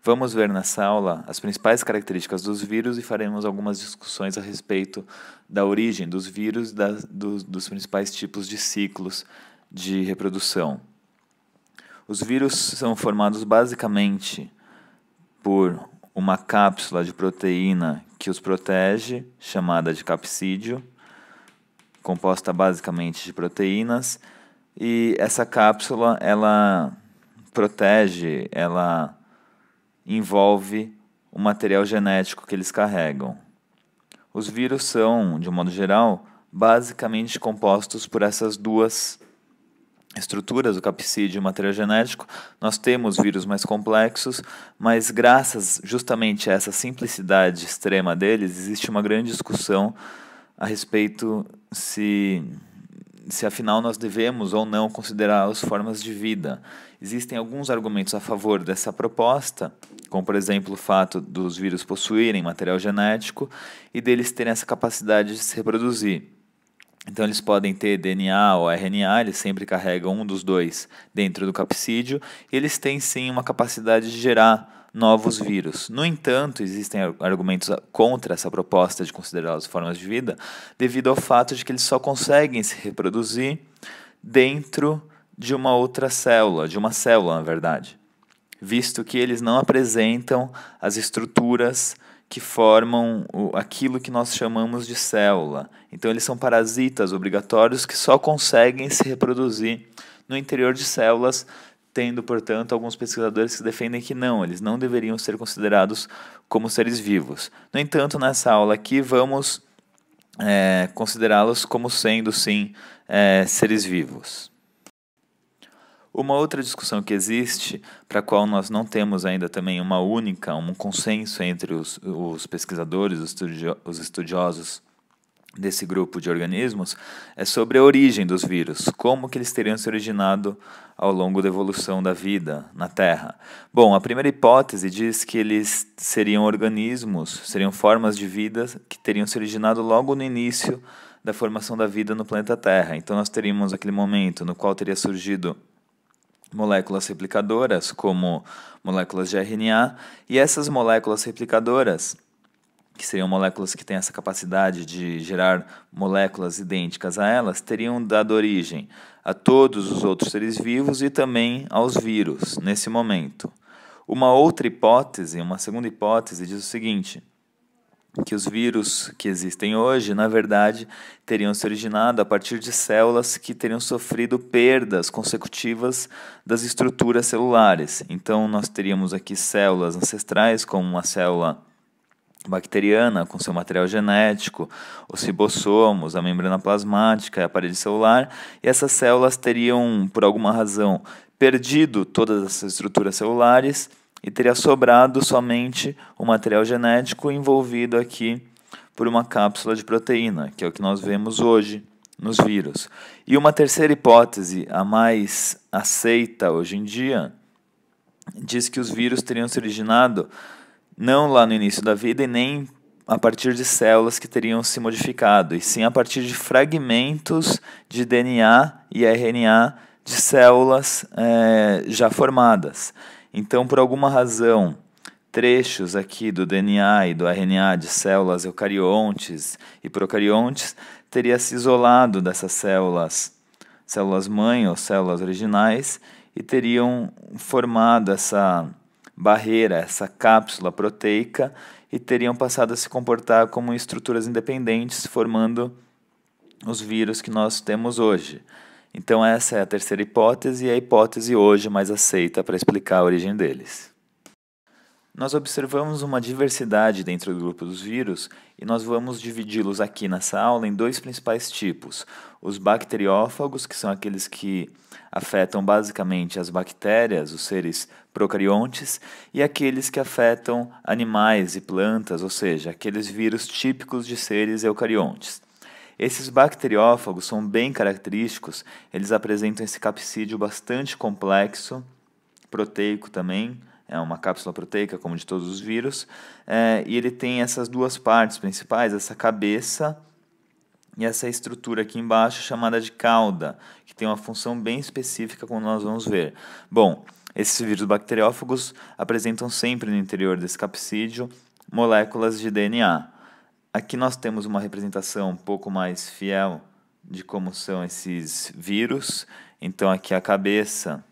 Vamos ver nessa aula as principais características dos vírus e faremos algumas discussões a respeito da origem dos vírus e dos principais tipos de ciclos de reprodução. Os vírus são formados basicamente por uma cápsula de proteína que os protege, chamada de capsídio, composta basicamente de proteínas, e essa cápsula ela protege, ela envolve o material genético que eles carregam. Os vírus são, de um modo geral, basicamente compostos por essas duas estruturas, o capsídeo e o material genético. Nós temos vírus mais complexos, mas graças justamente a essa simplicidade extrema deles, existe uma grande discussão a respeito se afinal nós devemos ou não considerá-los formas de vida. Existem alguns argumentos a favor dessa proposta, como por exemplo o fato dos vírus possuírem material genético e deles terem essa capacidade de se reproduzir. Então eles podem ter DNA ou RNA, eles sempre carregam um dos dois dentro do capsídeo, e eles têm sim uma capacidade de gerar novos vírus. No entanto, existem argumentos contra essa proposta de considerá-los formas de vida, devido ao fato de que eles só conseguem se reproduzir dentro de uma outra célula, de uma célula, na verdade, visto que eles não apresentam as estruturas que formam aquilo que nós chamamos de célula. Então, eles são parasitas obrigatórios que só conseguem se reproduzir no interior de células, tendo, portanto, alguns pesquisadores que defendem que não, eles não deveriam ser considerados como seres vivos. No entanto, nessa aula aqui, vamos considerá-los como sendo, sim, seres vivos. Uma outra discussão que existe, para a qual nós não temos ainda também um consenso entre os pesquisadores, os estudiosos desse grupo de organismos, é sobre a origem dos vírus, como que eles teriam se originado ao longo da evolução da vida na Terra. Bom, a primeira hipótese diz que eles seriam organismos, seriam formas de vida que teriam se originado logo no início da formação da vida no planeta Terra. Então nós teríamos aquele momento no qual teria surgido moléculas replicadoras, como moléculas de RNA, e essas moléculas replicadoras, que seriam moléculas que têm essa capacidade de gerar moléculas idênticas a elas, teriam dado origem a todos os outros seres vivos e também aos vírus, nesse momento. Uma outra hipótese, uma segunda hipótese, diz o seguinte: que os vírus que existem hoje, na verdade, teriam se originado a partir de células que teriam sofrido perdas consecutivas das estruturas celulares. Então, nós teríamos aqui células ancestrais, como uma célula bacteriana, com seu material genético, os ribossomos, a membrana plasmática e a parede celular, e essas células teriam, por alguma razão, perdido todas essas estruturas celulares, e teria sobrado somente o material genético envolvido aqui por uma cápsula de proteína, que é o que nós vemos hoje nos vírus. E uma terceira hipótese, a mais aceita hoje em dia, diz que os vírus teriam se originado não lá no início da vida e nem a partir de células que teriam se modificado, e sim a partir de fragmentos de DNA e RNA de células já formadas. Então, por alguma razão, trechos aqui do DNA e do RNA de células eucariontes e procariontes teria se isolado dessas células-mãe ou células originais, e teriam formado essa barreira, essa cápsula proteica, e teriam passado a se comportar como estruturas independentes, formando os vírus que nós temos hoje. Então essa é a terceira hipótese e a hipótese hoje mais aceita para explicar a origem deles. Nós observamos uma diversidade dentro do grupo dos vírus e nós vamos dividi-los aqui nessa aula em dois principais tipos: os bacteriófagos, que são aqueles que afetam basicamente as bactérias, os seres procariontes, e aqueles que afetam animais e plantas, ou seja, aqueles vírus típicos de seres eucariontes. Esses bacteriófagos são bem característicos, eles apresentam esse capsídeo bastante complexo, proteico também, é uma cápsula proteica como de todos os vírus, e ele tem essas duas partes principais, essa cabeça e essa estrutura aqui embaixo chamada de cauda, que tem uma função bem específica, como nós vamos ver. Bom, Esses vírus bacteriófagos apresentam sempre no interior desse capsídeo moléculas de DNA. Aqui nós temos uma representação um pouco mais fiel de como são esses vírus. Então aqui a cabeça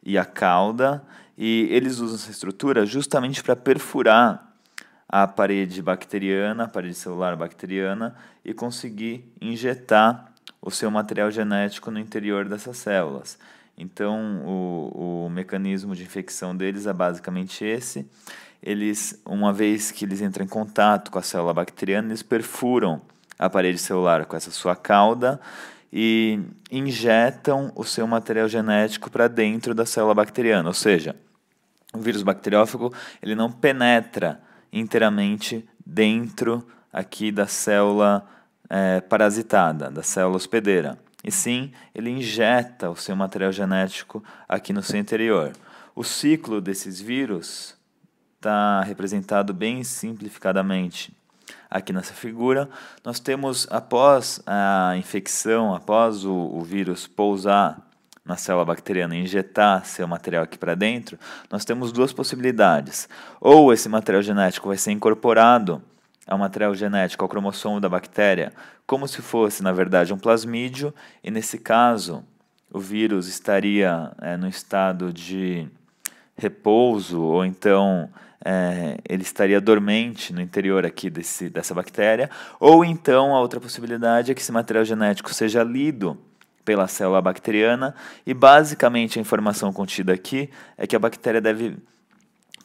e a cauda, e eles usam essa estrutura justamente para perfurar a parede bacteriana, a parede celular bacteriana, e conseguir injetar o seu material genético no interior dessas células. Então, o mecanismo de infecção deles é basicamente esse. Eles, uma vez que eles entram em contato com a célula bacteriana, eles perfuram a parede celular com essa sua cauda e injetam o seu material genético para dentro da célula bacteriana. Ou seja, o vírus bacteriófago ele não penetra inteiramente dentro aqui da célula parasitada, da célula hospedeira. E sim, ele injeta o seu material genético aqui no seu interior. O ciclo desses vírus está representado bem simplificadamente aqui nessa figura. Nós temos, após a infecção, após o vírus pousar na célula bacteriana e injetar seu material aqui para dentro, nós temos duas possibilidades. Ou esse material genético vai ser incorporado ao material genético, ao cromossomo da bactéria, como se fosse, na verdade, um plasmídio, e nesse caso o vírus estaria no estado de repouso, ou então ele estaria dormente no interior aqui dessa bactéria, ou então a outra possibilidade é que esse material genético seja lido pela célula bacteriana, e basicamente a informação contida aqui é que a bactéria deve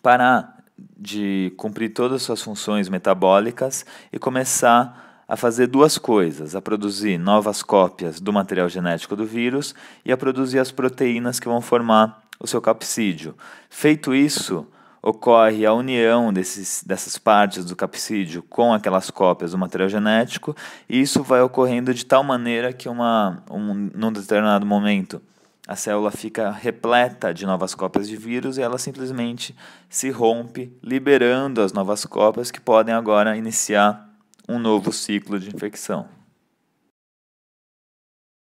parar de cumprir todas as suas funções metabólicas e começar a fazer duas coisas: a produzir novas cópias do material genético do vírus e a produzir as proteínas que vão formar o seu capsídeo. Feito isso, ocorre a união dessas partes do capsídeo com aquelas cópias do material genético, e isso vai ocorrendo de tal maneira que num determinado momento a célula fica repleta de novas cópias de vírus e ela simplesmente se rompe, liberando as novas cópias que podem agora iniciar um novo ciclo de infecção.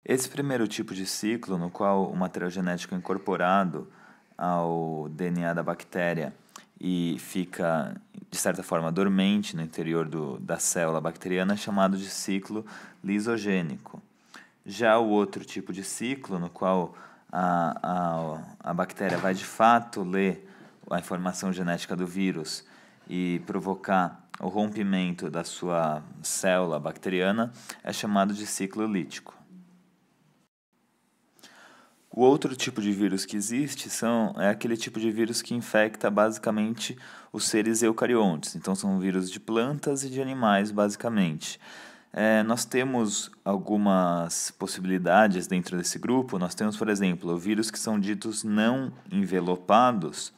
Esse primeiro tipo de ciclo, no qual o material genético é incorporado ao DNA da bactéria e fica, de certa forma, dormente no interior da célula bacteriana, é chamado de ciclo lisogênico. Já o outro tipo de ciclo, no qual a bactéria vai de fato ler a informação genética do vírus e provocar o rompimento da sua célula bacteriana, é chamado de ciclo lítico. O outro tipo de vírus que existe é aquele tipo de vírus que infecta basicamente os seres eucariontes. Então são vírus de plantas e de animais, basicamente. Nós temos algumas possibilidades dentro desse grupo. Nós temos, por exemplo, vírus que são ditos não envelopados,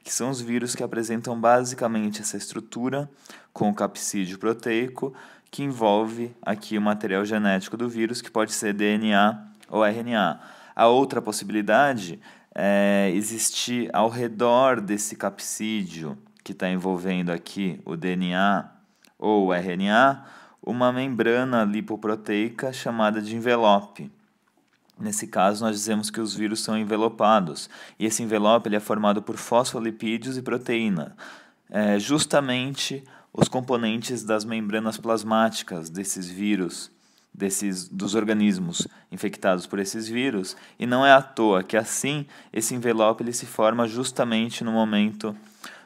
que são os vírus que apresentam basicamente essa estrutura com o capsídeo proteico, que envolve aqui o material genético do vírus, que pode ser DNA ou RNA. A outra possibilidade é existir ao redor desse capsídeo que está envolvendo aqui o DNA ou o RNA, uma membrana lipoproteica chamada de envelope. Nesse caso, nós dizemos que os vírus são envelopados, e esse envelope ele é formado por fosfolipídios e proteína. Justamente os componentes das membranas plasmáticas desses vírus, dos organismos infectados por esses vírus, e não é à toa que assim esse envelope ele se forma justamente no momento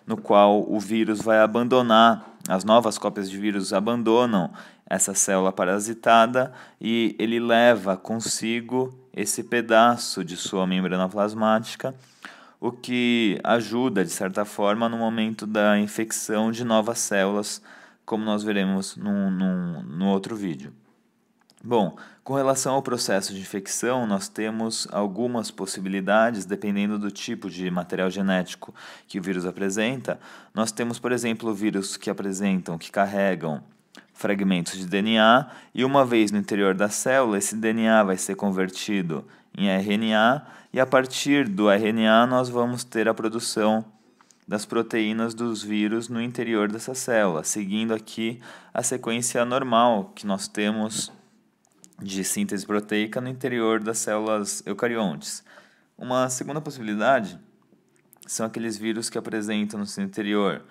no qual o vírus vai abandonar, as novas cópias de vírus abandonam essa célula parasitada e ele leva consigo esse pedaço de sua membrana plasmática, o que ajuda, de certa forma, no momento da infecção de novas células, como nós veremos no outro vídeo. Bom, com relação ao processo de infecção, nós temos algumas possibilidades, dependendo do tipo de material genético que o vírus apresenta. Nós temos, por exemplo, vírus que carregam fragmentos de DNA, e uma vez no interior da célula, esse DNA vai ser convertido em RNA, e a partir do RNA nós vamos ter a produção das proteínas dos vírus no interior dessa célula, seguindo aqui a sequência normal que nós temos de síntese proteica no interior das células eucariontes. Uma segunda possibilidade são aqueles vírus que apresentam no seu interior,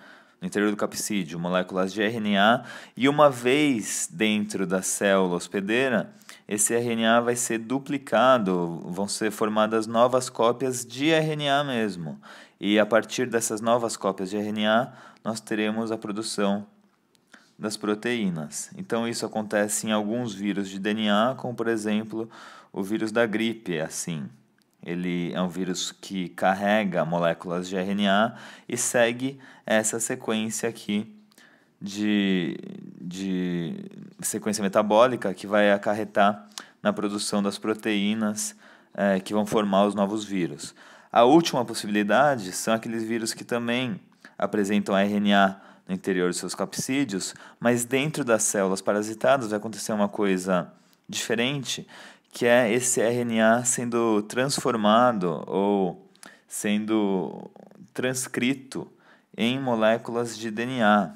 no interior do capsídeo, moléculas de RNA, e uma vez dentro da célula hospedeira, esse RNA vai ser duplicado, vão ser formadas novas cópias de RNA mesmo. E a partir dessas novas cópias de RNA, nós teremos a produção das proteínas. Então isso acontece em alguns vírus de DNA, como por exemplo o vírus da gripe, é assim. Ele é um vírus que carrega moléculas de RNA e segue essa sequência aqui de sequência metabólica que vai acarretar na produção das proteínas que vão formar os novos vírus. A última possibilidade são aqueles vírus que também apresentam RNA no interior de seus capsídeos, mas dentro das células parasitadas vai acontecer uma coisa diferente, que é esse RNA sendo transformado ou sendo transcrito em moléculas de DNA.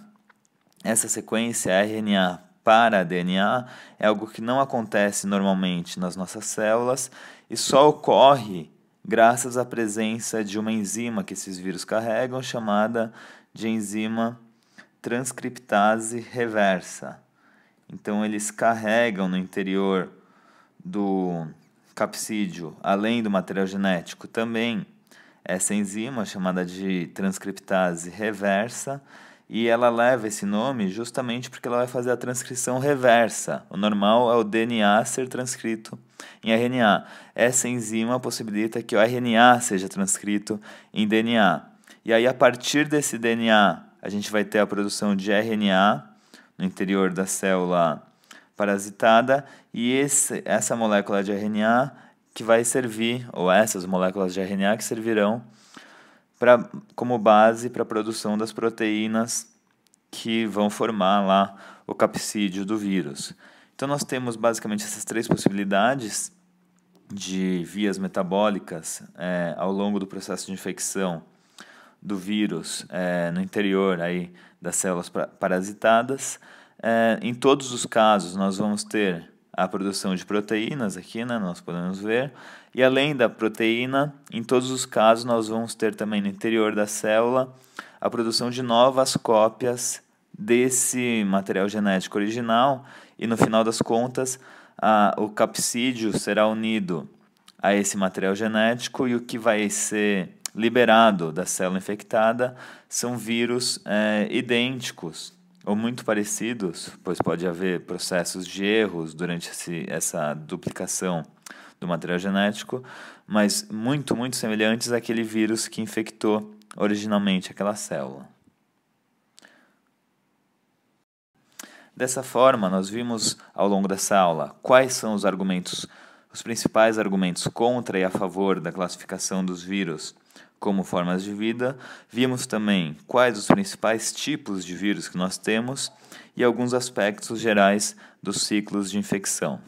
Essa sequência RNA para DNA é algo que não acontece normalmente nas nossas células e só ocorre graças à presença de uma enzima que esses vírus carregam, chamada de enzima transcriptase reversa. Então, eles carregam no interior do capsídeo, além do material genético, também essa enzima chamada de transcriptase reversa, e ela leva esse nome justamente porque ela vai fazer a transcrição reversa. O normal é o DNA ser transcrito em RNA. Essa enzima possibilita que o RNA seja transcrito em DNA. E aí, a partir desse DNA, a gente vai ter a produção de RNA no interior da célula parasitada, e essa molécula de RNA que vai servir, ou essas moléculas de RNA que servirão como base para a produção das proteínas que vão formar lá o capsídeo do vírus. Então nós temos basicamente essas três possibilidades de vias metabólicas ao longo do processo de infecção do vírus no interior aí das células parasitadas. Em todos os casos, nós vamos ter a produção de proteínas aqui, né, nós podemos ver, e além da proteína, em todos os casos, nós vamos ter também no interior da célula a produção de novas cópias desse material genético original, e no final das contas, o capsídeo será unido a esse material genético, e o que vai ser liberado da célula infectada são vírus idênticos ou muito parecidos, pois pode haver processos de erros durante essa duplicação do material genético, mas muito, muito semelhantes àquele vírus que infectou originalmente aquela célula. Dessa forma, nós vimos ao longo dessa aula quais são os principais argumentos contra e a favor da classificação dos vírus como formas de vida. Vimos também quais os principais tipos de vírus que nós temos e alguns aspectos gerais dos ciclos de infecção.